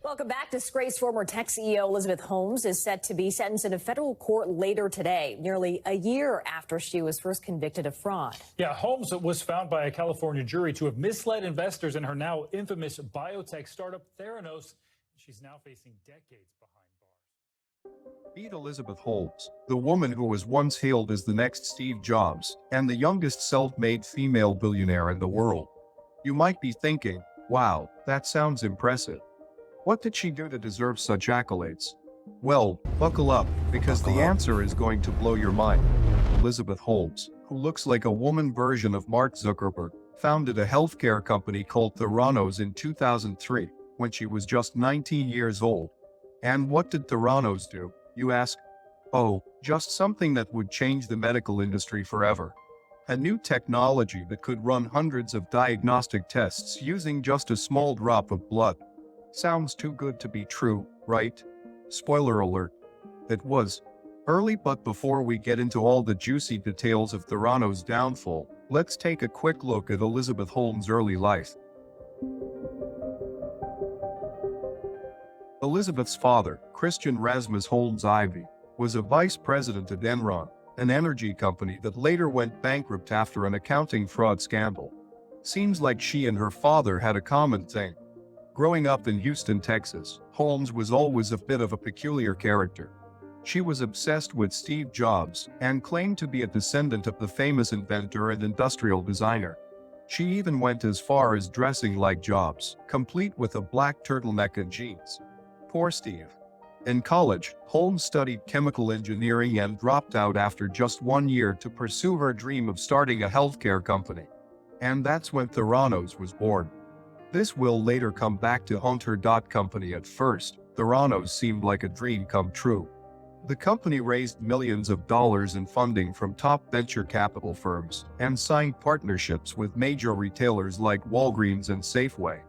Welcome back. Disgraced former tech CEO Elizabeth Holmes is set to be sentenced in a federal court later today, nearly a year after she was first convicted of fraud. Yeah, Holmes was found by a California jury to have misled investors in her now infamous biotech startup Theranos. She's now facing decades behind bars. Meet Elizabeth Holmes, the woman who was once hailed as the next Steve Jobs and the youngest self-made female billionaire in the world. You might be thinking, wow, that sounds impressive. What did she do to deserve such accolades? Well, buckle up, because the answer is going to blow your mind. Elizabeth Holmes, who looks like a woman version of Mark Zuckerberg, founded a healthcare company called Theranos in 2003, when she was just 19 years old. And what did Theranos do, you ask? Oh, just something that would change the medical industry forever. A new technology that could run hundreds of diagnostic tests using just a small drop of blood. Sounds too good to be true, right? Spoiler alert. It was. Early, but before we get into all the juicy details of Theranos' downfall, let's take a quick look at Elizabeth Holmes' early life. Elizabeth's father, Christian Rasmus Holmes Ivy, was a vice president at Enron, an energy company that later went bankrupt after an accounting fraud scandal. Seems like she and her father had a common thing. Growing up in Houston, Texas, Holmes was always a bit of a peculiar character. She was obsessed with Steve Jobs and claimed to be a descendant of the famous inventor and industrial designer. She even went as far as dressing like Jobs, complete with a black turtleneck and jeans. Poor Steve. In college, Holmes studied chemical engineering and dropped out after just 1 year to pursue her dream of starting a healthcare company. And that's when Theranos was born. This will later come back to haunt her. Company at first, Theranos seemed like a dream come true. The company raised millions of dollars in funding from top venture capital firms and signed partnerships with major retailers like Walgreens and Safeway.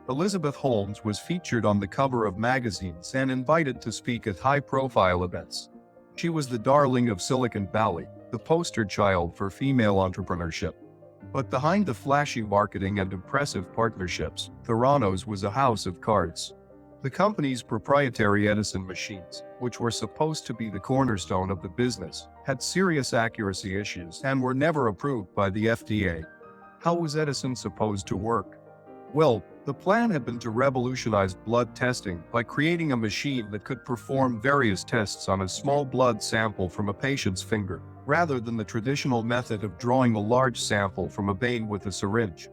Elizabeth Holmes was featured on the cover of magazines and invited to speak at high-profile events. She was the darling of Silicon Valley, the poster child for female entrepreneurship. But behind the flashy marketing and impressive partnerships, Theranos was a house of cards. The company's proprietary Edison machines, which were supposed to be the cornerstone of the business, had serious accuracy issues and were never approved by the FDA. How was Edison supposed to work? Well, the plan had been to revolutionize blood testing by creating a machine that could perform various tests on a small blood sample from a patient's finger, rather than the traditional method of drawing a large sample from a vein with a syringe.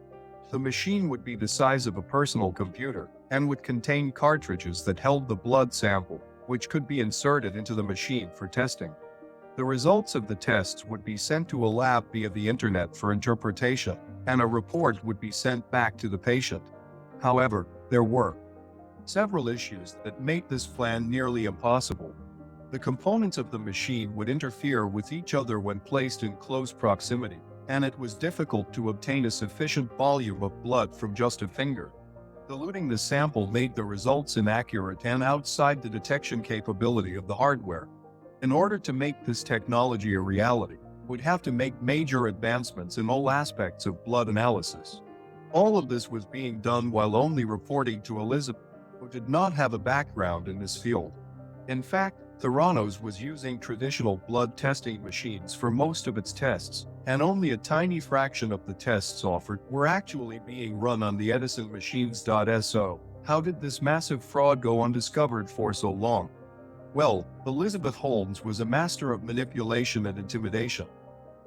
The machine would be the size of a personal computer and would contain cartridges that held the blood sample, which could be inserted into the machine for testing. The results of the tests would be sent to a lab via the internet for interpretation, and a report would be sent back to the patient. However, there were several issues that made this plan nearly impossible. The components of the machine would interfere with each other when placed in close proximity, and it was difficult to obtain a sufficient volume of blood from just a finger. Diluting the sample made the results inaccurate and outside the detection capability of the hardware. In order to make this technology a reality, we'd have to make major advancements in all aspects of blood analysis. All of this was being done while only reporting to Elizabeth, who did not have a background in this field. In fact, Theranos was using traditional blood testing machines for most of its tests, and only a tiny fraction of the tests offered were actually being run on the Edison machines. So, how did this massive fraud go undiscovered for so long? Well, Elizabeth Holmes was a master of manipulation and intimidation.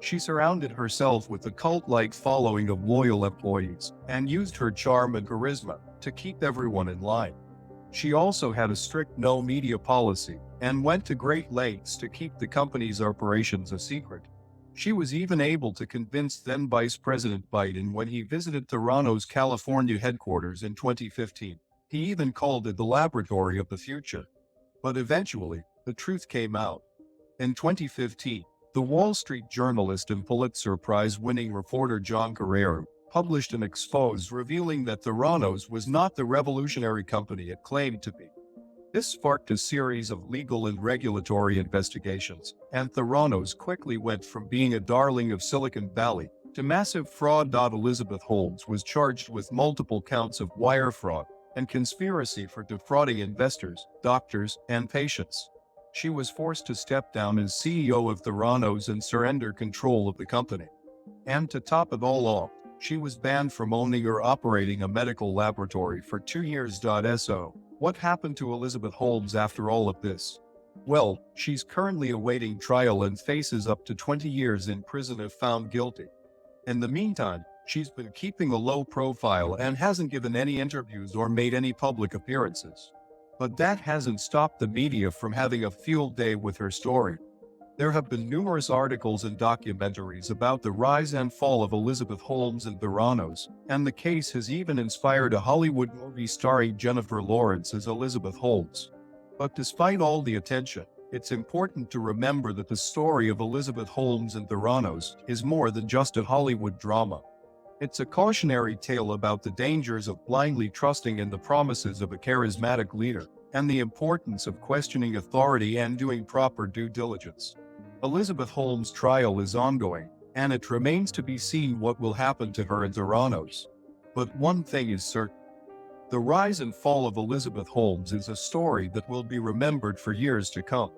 She surrounded herself with a cult-like following of loyal employees and used her charm and charisma to keep everyone in line. She also had a strict no media policy and went to great lengths to keep the company's operations a secret. She was even able to convince then Vice President Biden when he visited Theranos' California headquarters in 2015. He even called it the laboratory of the future. But eventually, the truth came out. In 2015, the Wall Street journalist and Pulitzer Prize-winning reporter John Carrere published an expose revealing that Theranos was not the revolutionary company it claimed to be. This sparked a series of legal and regulatory investigations, and Theranos quickly went from being a darling of Silicon Valley to massive fraud. Elizabeth Holmes was charged with multiple counts of wire fraud, and conspiracy for defrauding investors, doctors, and patients. She was forced to step down as CEO of Theranos and surrender control of the company. And to top it all off, she was banned from owning or operating a medical laboratory for 2 years. So, what happened to Elizabeth Holmes after all of this? Well, she's currently awaiting trial and faces up to 20 years in prison if found guilty. In the meantime, she's been keeping a low profile and hasn't given any interviews or made any public appearances. But that hasn't stopped the media from having a field day with her story. There have been numerous articles and documentaries about the rise and fall of Elizabeth Holmes and Theranos, and the case has even inspired a Hollywood movie starring Jennifer Lawrence as Elizabeth Holmes. But despite all the attention, it's important to remember that the story of Elizabeth Holmes and Theranos is more than just a Hollywood drama. It's a cautionary tale about the dangers of blindly trusting in the promises of a charismatic leader, and the importance of questioning authority and doing proper due diligence. Elizabeth Holmes' trial is ongoing, and it remains to be seen what will happen to her and Theranos. But one thing is certain. The rise and fall of Elizabeth Holmes is a story that will be remembered for years to come.